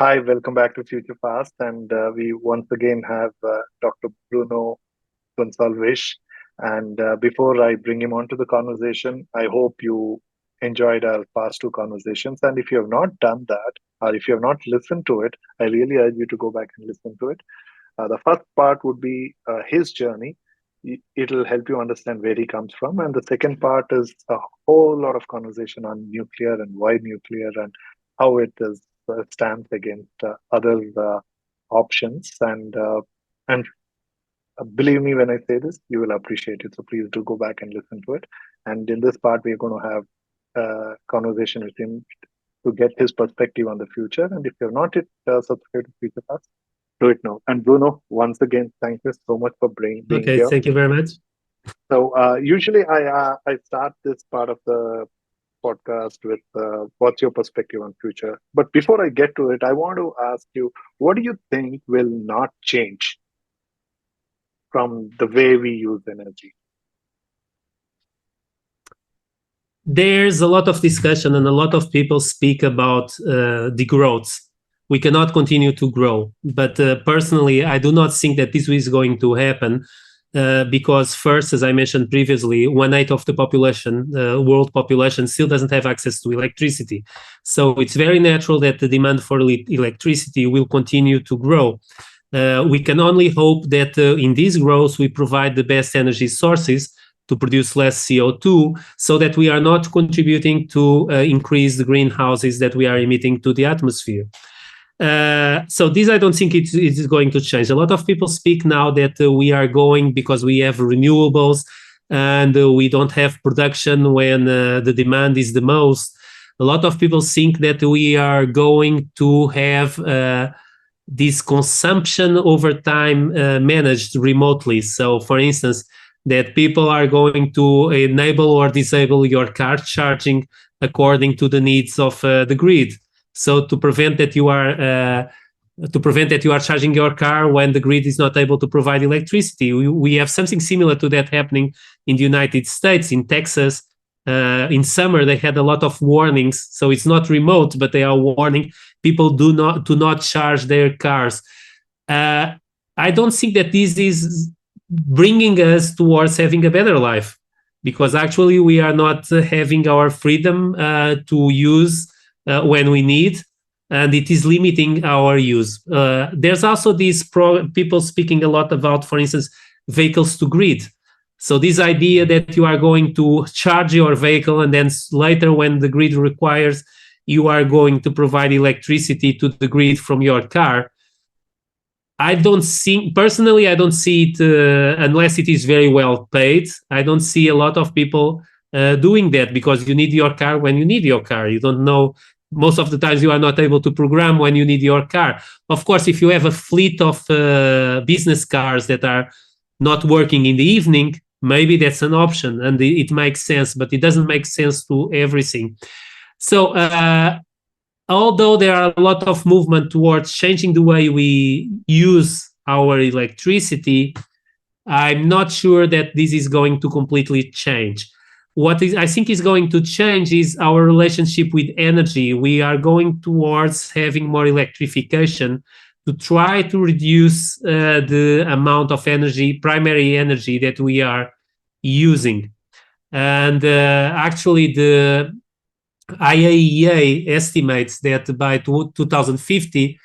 Hi, welcome back to Future Fast. And we once again have Dr. Bruno Gonçalves. And before I bring him onto the conversation, I hope you enjoyed our past two conversations. And if you have not done that, or if you have not listened to it, I really urge you to go back and listen to it. The first part would be his journey. It'll help you understand where he comes from. And the second part is a whole lot of conversation on nuclear and why nuclear and how it is stands against other options. And believe me when I say this, you will appreciate it. So please do go back and listen to it. And in this part, we're going to have a conversation with him to get his perspective on the future. And if you're not yet subscribed to Future Fast, do it now. And Bruno, once again, thank you so much for being Okay, here. thank you very much. So usually I start this part of the podcast with what's your perspective on future. But before I get to it, I want to ask you, what do you think will not change from the way we use energy? There's a lot of discussion and a lot of people speak about the growth. We cannot continue to grow. But personally, I do not think that this is going to happen because first, as I mentioned previously, 1/8 of the population, world population, still doesn't have access to electricity. So it's very natural that the demand for electricity will continue to grow. We can only hope that in this growth, we provide the best energy sources to produce less CO2 so that we are not contributing to increase the greenhouses that we are emitting to the atmosphere. So this, I don't think it is going to change. A lot of people speak now that we are going because we have renewables and we don't have production when the demand is the most. A lot of people think that we are going to have this consumption over time managed remotely. So, for instance, that people are going to enable or disable your car charging according to the needs of the grid. So to prevent that you are charging your car when the grid is not able to provide electricity. We have something similar to that happening in the United States, in Texas. In summer, they had a lot of warnings. So it's not remote, but they are warning people do not charge their cars. I don't think that this is bringing us towards having a better life, because actually we are not having our freedom to use when we need, and it is limiting our use. There's also these people speaking a lot about, for instance, vehicles to grid. So this idea that you are going to charge your vehicle and then later when the grid requires, you are going to provide electricity to the grid from your car. I don't see it unless it is very well paid. I don't see a lot of people doing that, because you need your car when you need your car. You don't know. Most of the times you are not able to program when you need your car. Of course, if you have a fleet of business cars that are not working in the evening, maybe that's an option and it makes sense, but it doesn't make sense to everything. So although there are a lot of movement towards changing the way we use our electricity, I'm not sure that this is going to completely change. What I think is going to change is our relationship with energy. We are going towards having more electrification to try to reduce the amount of energy, primary energy, that we are using. And actually, the IAEA estimates that by 2050,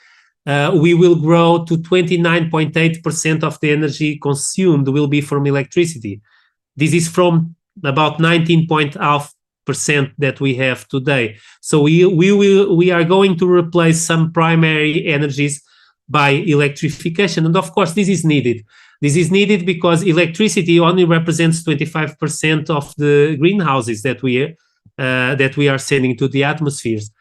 we will grow to 29.8% of the energy consumed will be from electricity. This is from about 19.5% that we have today. So we are going to replace some primary energies by electrification. And of course, this is needed. This is needed because electricity only represents 25% of the greenhouses that we are sending to the atmospheres.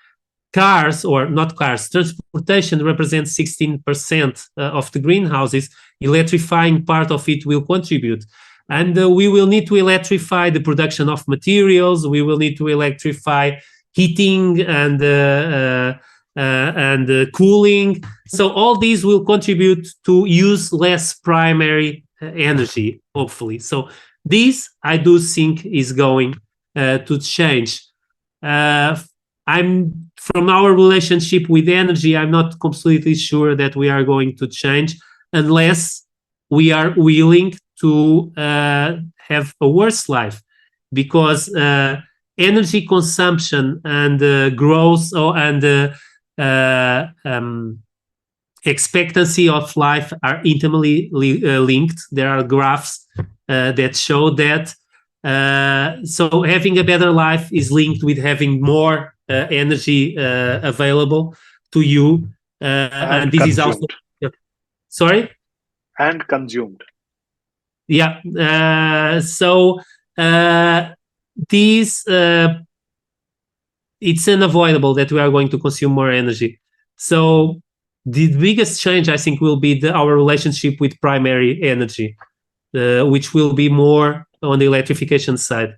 Transportation represents 16% of the greenhouses. Electrifying part of it will contribute. And we will need to electrify the production of materials. We will need to electrify heating and cooling. So all these will contribute to use less primary energy, hopefully. So this, I do think, is going to change. I'm from our relationship with energy, I'm not completely sure that we are going to change unless we are willing to have a worse life, because energy consumption and growth and expectancy of life are intimately linked. There are graphs that show that. So having a better life is linked with having more energy available to you, and this is also sorry, and consumed. Yeah. So these it's unavoidable that we are going to consume more energy. So the biggest change, I think, will be our relationship with primary energy, which will be more on the electrification side.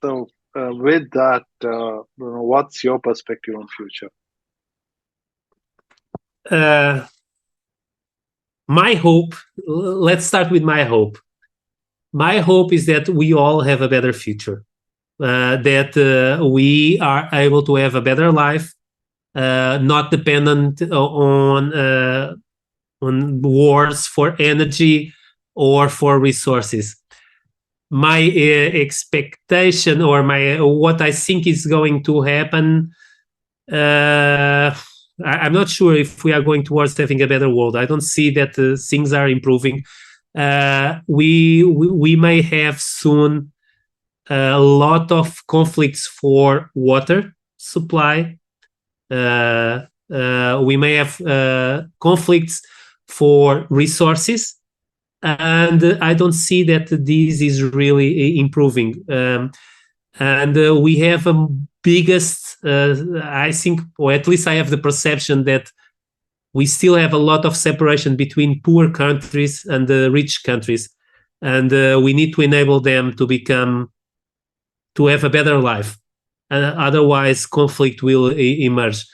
So with that, Bruno, what's your perspective on future? My hope, let's start with my hope. My hope is that we all have a better future, that we are able to have a better life, not dependent on wars for energy or for resources. My expectation, or what I think is going to happen, I'm not sure if we are going towards having a better world. I don't see that things are improving. We may have soon a lot of conflicts for water supply. We may have conflicts for resources, and I don't see that this is really improving. And we have a biggest, I think, or at least I have the perception that we still have a lot of separation between poor countries and rich countries, and we need to enable them to have a better life. Otherwise, conflict will emerge.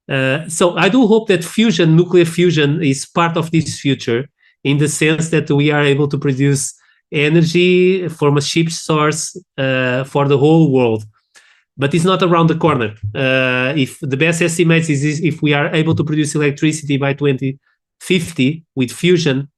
So I do hope that nuclear fusion, is part of this future, in the sense that we are able to produce energy from a cheap source for the whole world. But it's not around the corner. If the best estimates is if we are able to produce electricity by 2050 with fusion,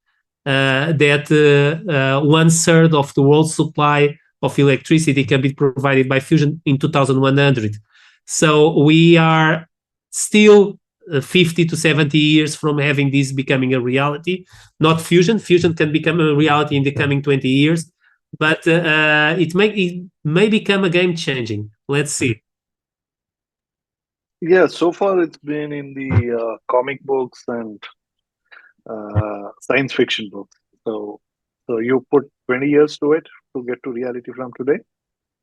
that 1/3 of the world's supply of electricity can be provided by fusion in 2100. So we are still 50 to 70 years from having this becoming a reality. Not fusion. Fusion can become a reality in the coming 20 years, but it may become a game changing. Let's see. Yeah, so far it's been in the comic books and science fiction books. So you put 20 years to it to get to reality from today?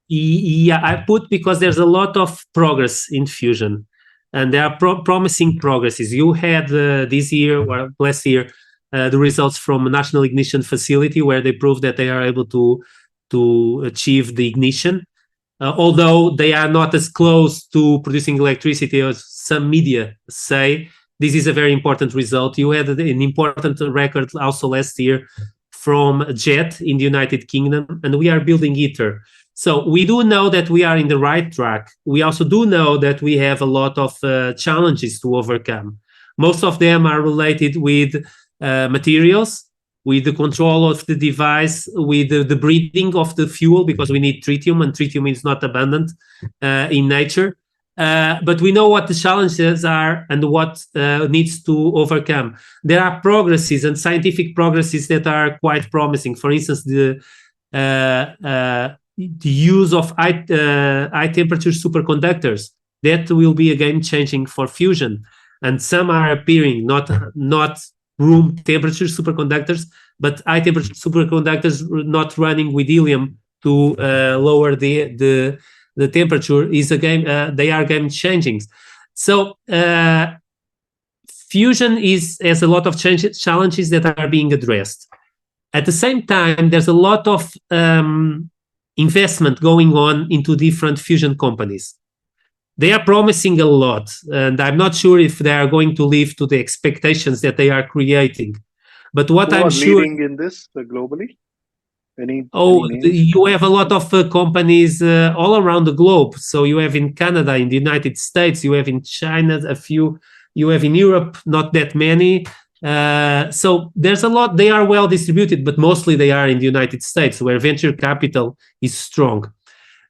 Yeah, I put, because there's a lot of progress in fusion, and there are promising progresses. You had this year or last year the results from a National Ignition Facility, where they proved that they are able to achieve the ignition, although they are not as close to producing electricity as some media say. This is a very important result. You had an important record also last year from JET in the United Kingdom, and we are building ITER. So we do know that we are in the right track. We also do know that we have a lot of challenges to overcome. Most of them are related with materials, with the control of the device, with the breeding of the fuel, because we need tritium, and tritium is not abundant in nature. But we know what the challenges are and what needs to overcome. There are progresses and scientific progresses that are quite promising. For instance, the use of high temperature superconductors, that will be a game changing for fusion. And some are appearing, not room temperature superconductors, but high temperature superconductors not running with helium to lower the temperature is a game. They are game changing. So fusion has a lot of challenges that are being addressed. At the same time, there's a lot of investment going on into different fusion companies. They are promising a lot, and I'm not sure if they are going to live to the expectations that they are creating. But what Who I'm are sure, leading in this globally? Any Oh, names? you have a lot of companies all around the globe. So you have in Canada, in the United States, you have in China a few, you have in Europe not that many. So there's a lot. They are well distributed, but mostly they are in the United States, where venture capital is strong.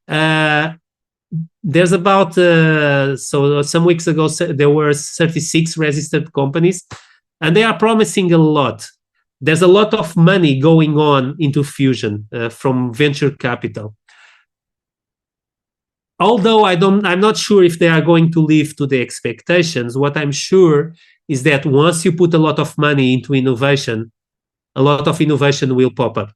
There's about so some weeks ago there were 36 registered companies, and they are promising a lot. There's a lot of money going on into fusion from venture capital. Although I'm not sure if they are going to live to the expectations. What I'm sure is that once you put a lot of money into innovation, a lot of innovation will pop up.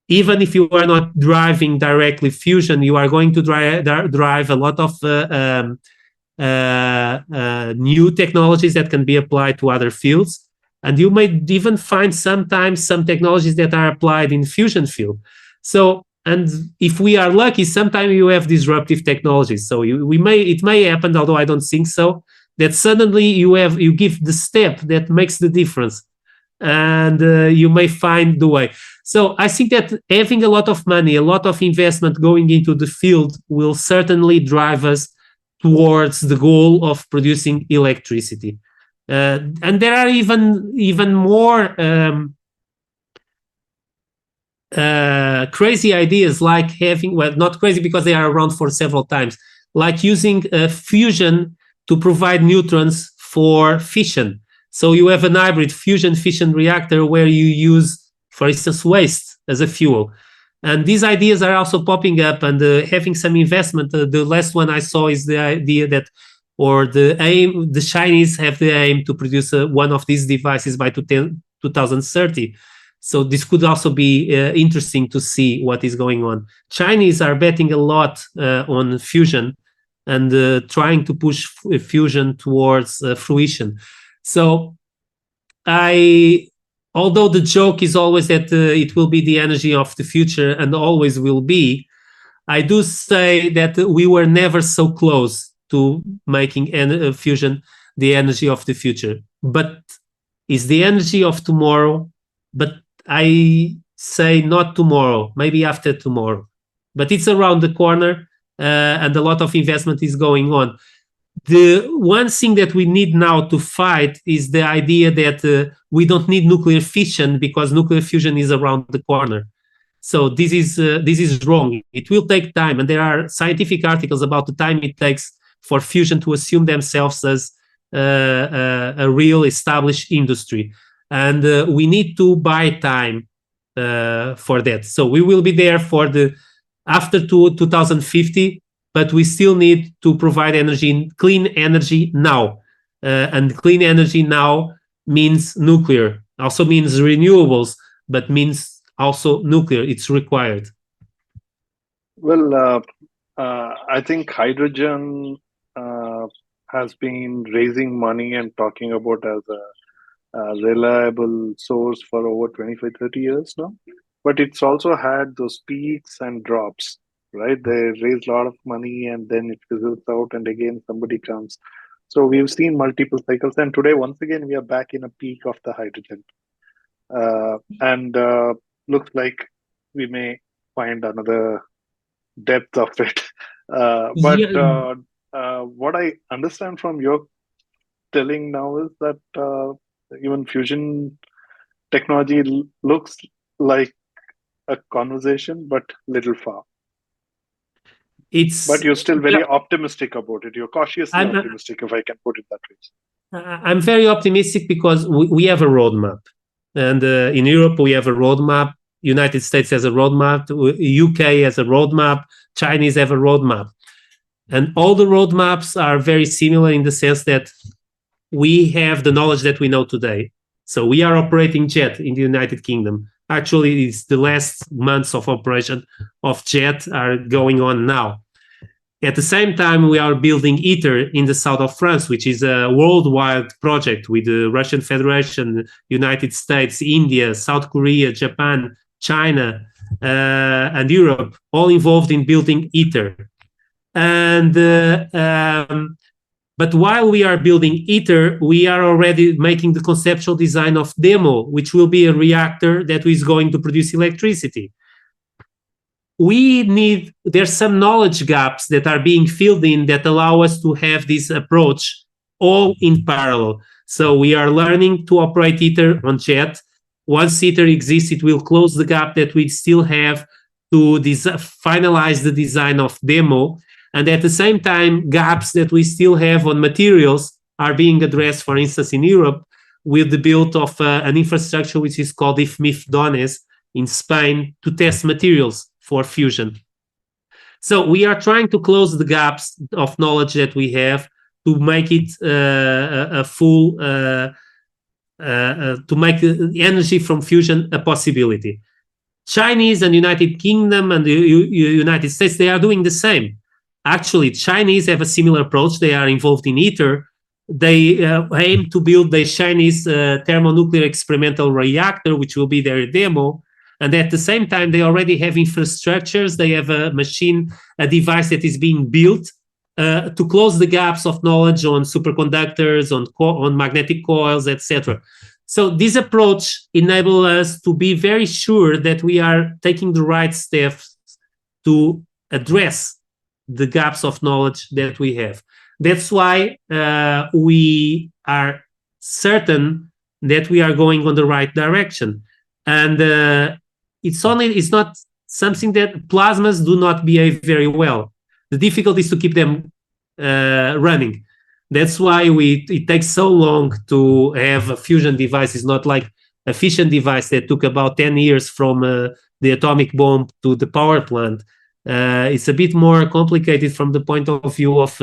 Even if you are not driving directly fusion, you are going to drive a lot of new technologies that can be applied to other fields. And you may even find sometimes some technologies that are applied in fusion field. So, and if we are lucky, sometimes you have disruptive technologies. So it may happen, although I don't think so, that suddenly you give the step that makes the difference, and you may find the way. So I think that having a lot of money, a lot of investment going into the field will certainly drive us towards the goal of producing electricity. And there are even more crazy ideas, like having, well, not crazy because they are around for several times, like using fusion to provide neutrons for fission. So you have an hybrid fusion-fission reactor where you use, for instance, waste as a fuel. And these ideas are also popping up and having some investment. The last one I saw is the idea that, or the aim, the Chinese have the aim to produce one of these devices by 2030. So this could also be interesting to see what is going on. Chinese are betting a lot on fusion and trying to push fusion towards fruition. So although the joke is always that it will be the energy of the future and always will be, I do say that we were never so close to making fusion the energy of the future. But is the energy of tomorrow? But I say not tomorrow, maybe after tomorrow. But it's around the corner, and a lot of investment is going on. The one thing that we need now to fight is the idea that we don't need nuclear fission because nuclear fusion is around the corner. So this is wrong. It will take time, and there are scientific articles about the time it takes for fusion to assume themselves as a real established industry. And we need to buy time for that. So we will be there for after 2050, but we still need to provide energy, clean energy now. And clean energy now means nuclear, also means renewables, but means also nuclear. It's required. Well, I think hydrogen has been raising money and talking about as a reliable source for over 25, 30 years now. But it's also had those peaks and drops, right? They raise a lot of money and then it fizzles out and again somebody comes. So we've seen multiple cycles. And today, once again, we are back in a peak of the hydrogen. And looks like we may find another depth of it. But what I understand from your telling now is that even fusion technology looks like a conversation, but little far. But you're still very optimistic about it. You're cautiously optimistic, if I can put it that way. I'm very optimistic because we have a roadmap. And in Europe, we have a roadmap. United States has a roadmap. UK has a roadmap. Chinese have a roadmap. And all the roadmaps are very similar in the sense that we have the knowledge that we know today. So we are operating JET in the United Kingdom. Actually, it's the last months of operation of JET are going on now. At the same time, we are building ITER in the south of France, which is a worldwide project with the Russian Federation, United States, India, South Korea, Japan, China, and Europe, all involved in building ITER. And but while we are building ITER, we are already making the conceptual design of DEMO, which will be a reactor that is going to produce electricity. there's some knowledge gaps that are being filled in that allow us to have this approach all in parallel. So we are learning to operate ITER on JET. Once ITER exists, it will close the gap that we still have to finalize the design of demo. And at the same time, gaps that we still have on materials are being addressed, for instance, in Europe, with the build of an infrastructure which is called IFMIF DONES in Spain to test materials for fusion. So we are trying to close the gaps of knowledge that we have to make it a full, to make energy from fusion a possibility. Chinese and United Kingdom and the United States, they are doing the same. Actually, Chinese have a similar approach. They are involved in ITER. They aim to build the Chinese thermonuclear experimental reactor, which will be their demo. And at the same time, they already have infrastructures. They have a machine, a device that is being built to close the gaps of knowledge on superconductors, on magnetic coils, etc. So this approach enables us to be very sure that we are taking the right steps to address the gaps of knowledge that we have. That's why we are certain that we are going on the right direction. And it's not something that plasmas do not behave very well. The difficulty is to keep them running. That's why it takes so long to have a fusion device. It's not like a fission device that took about 10 years from the atomic bomb to the power plant. It's a bit more complicated from the point of view of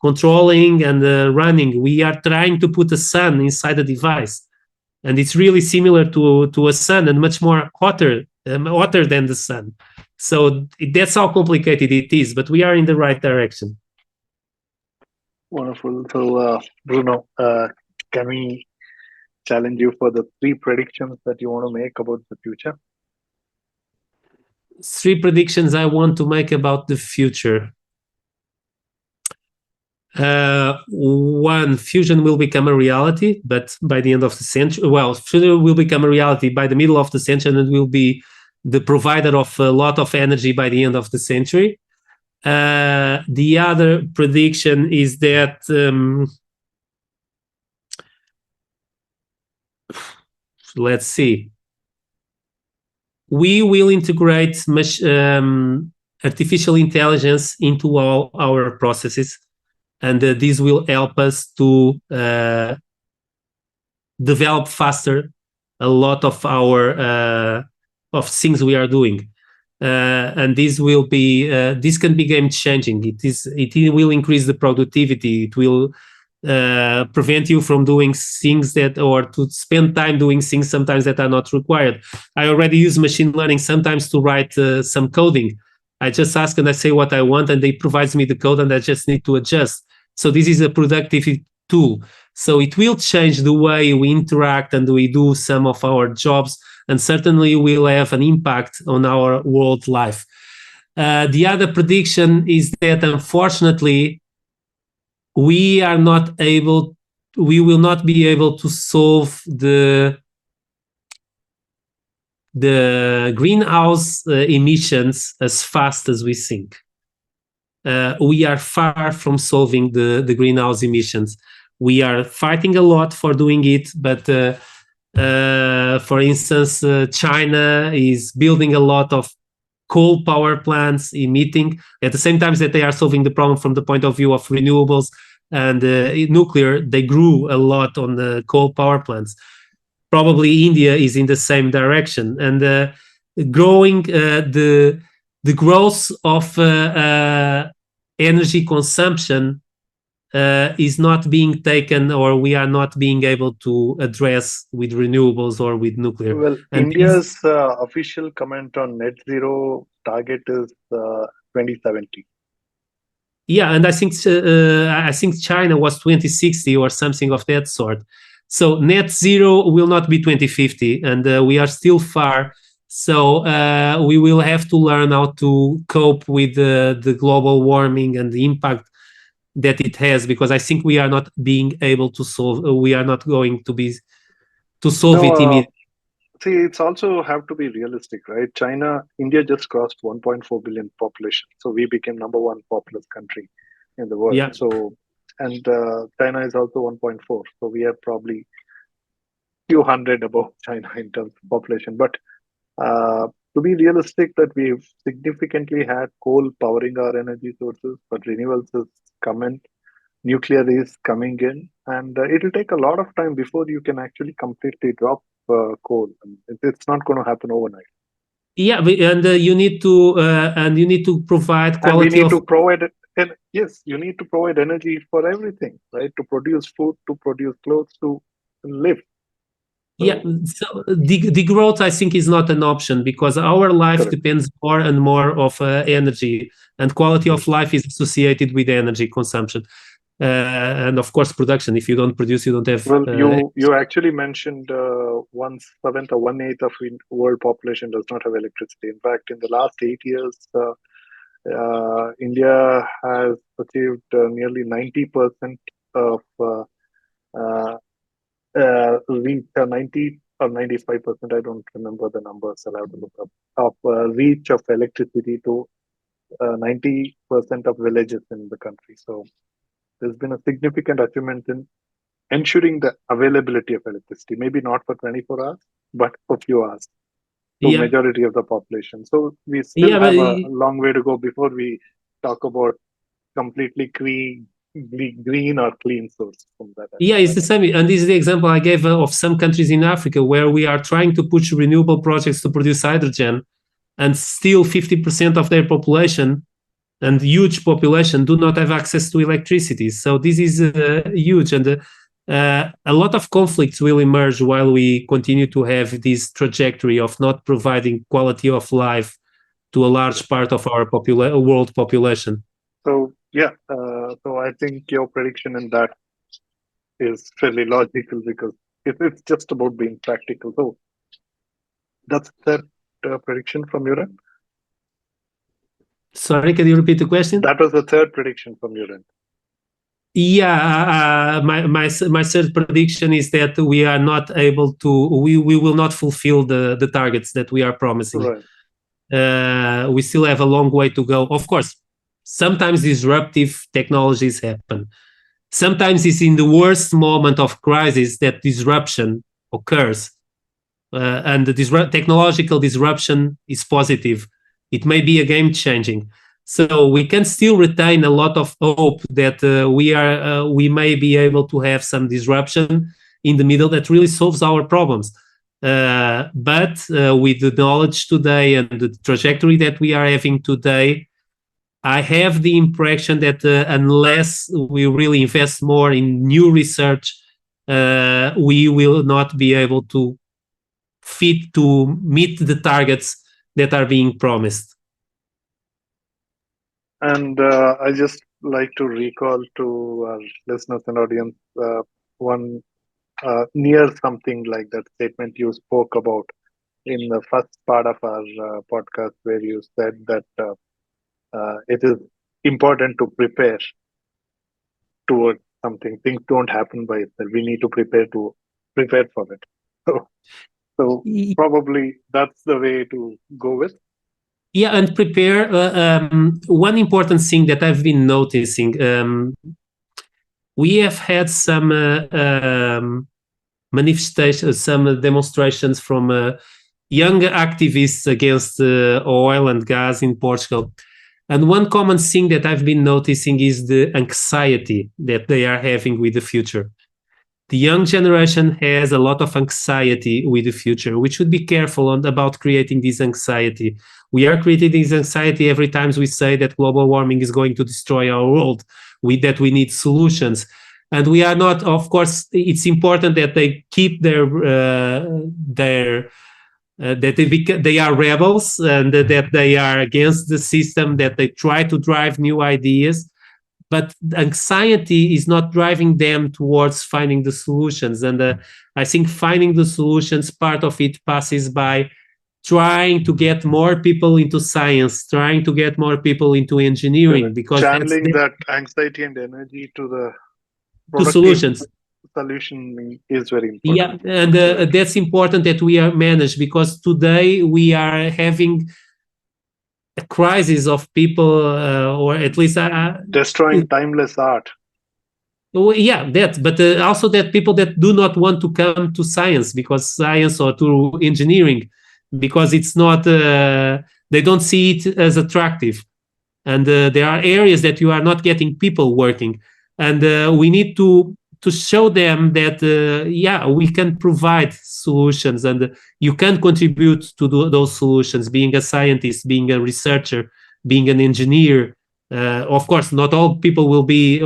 controlling and running. We are trying to put a sun inside the device. And it's really similar to a sun and much more hotter than the sun. So that's how complicated it is, but we are in the right direction. Wonderful. So, Bruno, can we challenge you for the 3 predictions that you want to make about the future? 3 predictions I want to make about the future. 1, fusion will become a reality, but by the end of the century. Well, fusion will become a reality by the middle of the century, and it will be the provider of a lot of energy by the end of the century. The other prediction is that let's see. We will integrate artificial intelligence into all our processes, and this will help us to develop faster a lot of our of things we are doing. And this will be this can be game changing. It will increase the productivity. It will prevent you from doing things or to spend time doing things sometimes that are not required. I already use machine learning sometimes to write some coding. I just ask and I say what I want, and they provides me the code, and I just need to adjust. So this is a productivity tool. So it will change the way we interact and we do some of our jobs, and certainly will have an impact on our world life. The other prediction is that, unfortunately, we will not be able to solve the greenhouse emissions as fast as we think. We are far from solving the greenhouse emissions. We are fighting a lot for doing it, but for instance, China is building a lot of coal power plants emitting at the same time that they are solving the problem from the point of view of renewables and nuclear. They grew a lot on the coal power plants. Probably India is in the same direction, and growing the growth of energy consumption is not being taken, or we are not being able to address with renewables or with nuclear. Well, and India's official comment on net zero target is 2070. Yeah, and I think China was 2060 or something of that sort. So net zero will not be 2050, and we are still far. So we will have to learn how to cope with the global warming and the impact that it has, because I think we are not being able to solve. We are not going to solve it immediately. See, it's also have to be realistic, right? India just crossed 1.4 billion population, so we became number one populous country in the world. Yeah. So, and China is also 1.4, so we are probably few hundred above China in terms of population. But to be realistic, that we've significantly had coal powering our energy sources, but renewables has come in, nuclear is coming in, and it will take a lot of time before you can actually completely drop coal. And it's not going to happen overnight. Yeah, and you need to provide And we quality need of. to provide it. And yes, you need to provide energy for everything, right? To produce food, to produce clothes, to live. Yeah, so the growth, I think, is not an option because our life Correct. depends more and more of energy, and quality of life is associated with energy consumption, and of course production. If you don't produce, you don't have. Well, you actually mentioned 1/7 or 1/8 of world population does not have electricity. In fact, in the last 8 years, India has achieved nearly 90% of reach, 90 or 95%. I don't remember the numbers. I'll have to look up. Of reach of electricity to 90% of villages in the country. So there's been a significant achievement in ensuring the availability of electricity, maybe not for 24 hours, but for few hours to Yeah, majority of the population. So we still yeah, but have a long way to go before we talk about completely green or clean source from that. yeah, it's the same. And this is the example I gave of some countries in Africa where we are trying to push renewable projects to produce hydrogen, and still 50% of their population and huge population do not have access to electricity. So this is huge, and a lot of conflicts will emerge while we continue to have this trajectory of not providing quality of life to a large part of our world population. So yeah, so I think your prediction in that is fairly logical because it's just about being practical. So that's that prediction from your end. Sorry, can you repeat the question? That was the third prediction from your end. Yeah, my third prediction is that we are not able to. We will not fulfill the targets that we are promising. Right. We still have a long way to go. Of course, sometimes disruptive technologies happen. Sometimes it's in the worst moment of crisis that disruption occurs, and the technological disruption is positive. It may be a game changing. So we can still retain a lot of hope that we may be able to have some disruption in the middle that really solves our problems. But with the knowledge today and the trajectory that we are having today, I have the impression that unless we really invest more in new research, we will not be able to meet the targets that are being promised. And I just like to recall to our listeners and audience one near something like that statement you spoke about in the first part of our podcast, where you said that it is important to prepare towards something. Things don't happen by itself. We need to prepare for it. So probably that's the way to go with. Yeah, and prepare. One important thing that I've been noticing, we have had some manifestations, some demonstrations from young activists against oil and gas in Portugal. And one common thing that I've been noticing is the anxiety that they are having with the future. The young generation has a lot of anxiety with the future. We should be careful about creating this anxiety. We are creating this anxiety every time we say that global warming is going to destroy our world, that we need solutions. And we are not, of course, it's important that they keep that they are rebels and that they are against the system, that they try to drive new ideas. But anxiety is not driving them towards finding the solutions. And I think finding the solutions, part of it passes by trying to get more people into science, trying to get more people into engineering, because channeling that anxiety and energy to the solutions. solution is very important. Yeah, and that's important that we are managed, because today we are having a crisis of people, or at least destroying timeless art. Yeah, that, but also that people that do not want to come to science or to engineering, because it's not, they don't see it as attractive. And there are areas that you are not getting people working. And we need to show them that, we can provide solutions, and you can contribute to those solutions, being a scientist, being a researcher, being an engineer. Of course, not all people will be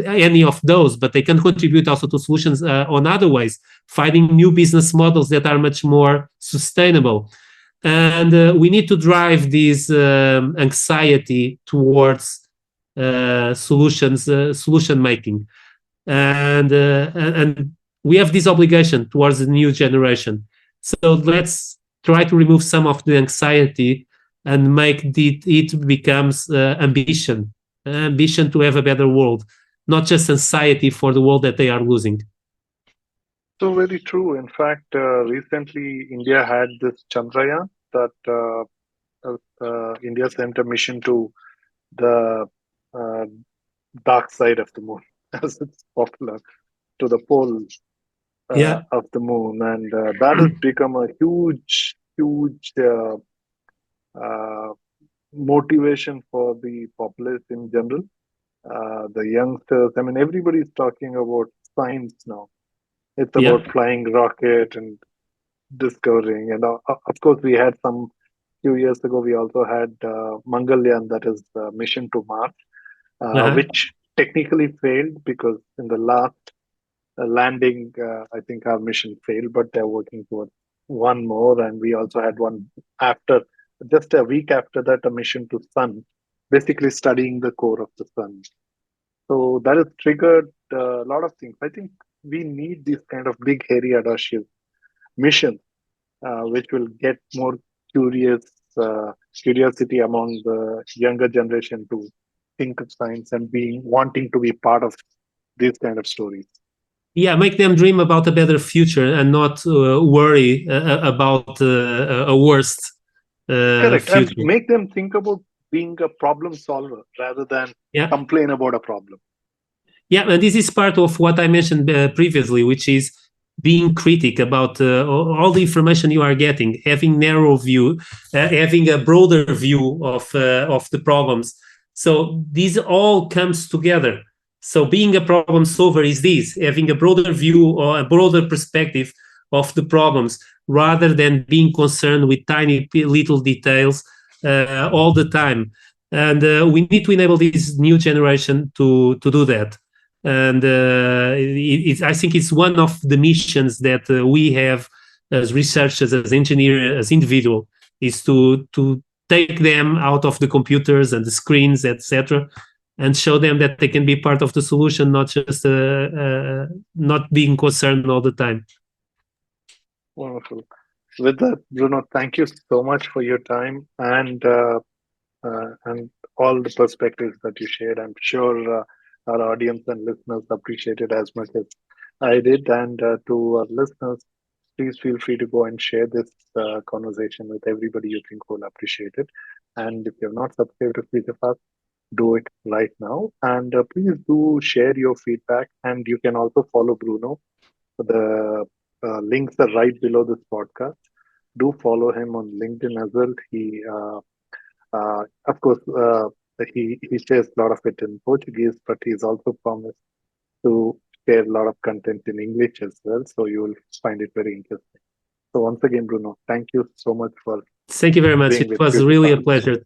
any of those, but they can contribute also to solutions on other ways, finding new business models that are much more sustainable. And we need to drive this anxiety towards solution making. And we have this obligation towards the new generation. So let's try to remove some of the anxiety and make it becomes ambition to have a better world, not just anxiety for the world that they are losing. So very true. In fact, recently India had this Chandrayaan that India sent a mission to the dark side of the moon, as it's popular, to the pole of the moon, and that has become a huge motivation for the populace in general. The youngsters, I mean, everybody's talking about science now. It's about flying rocket and discovering. And of course, we had some few years ago, we also had Mangalyaan, that is mission to Mars, which technically failed because in the last landing, I think our mission failed, but they're working towards one more. And we also had one after, just a week after that, a mission to Sun, basically studying the core of the Sun. So that has triggered a lot of things. I think we need these kind of big, hairy, audacious missions, which will get more curiosity among the younger generation to think of science and wanting to be part of these kind of stories. Yeah, make them dream about a better future and not worry about a worst Correct. future. And make them think about being a problem solver rather than complain about a problem. Yeah, and this is part of what I mentioned previously, which is being critic about all the information you are getting, having narrow view, having a broader view of the problems. So this all comes together. So being a problem solver is this, having a broader view or a broader perspective of the problems, rather than being concerned with tiny little details all the time. And we need to enable this new generation to do that. And I think it's one of the missions that we have as researchers, as engineers, as individuals, is to take them out of the computers and the screens, etc., and show them that they can be part of the solution, not just not being concerned all the time. Wonderful. With that, Bruno, thank you so much for your time and all the perspectives that you shared. I'm sure our audience and listeners appreciate it as much as I did. And to our listeners, please feel free to go and share this conversation with everybody you think will appreciate it. And if you're not subscribed to FutureFast, do it right now. And please do share your feedback. And you can also follow Bruno. The links are right below this podcast. Do follow him on LinkedIn as well. He, of course, he shares a lot of it in Portuguese, but he's also promised to share a lot of content in English as well. So you will find it very interesting. So once again, Bruno, thank you so much for. Thank you very much. It was really a pleasure.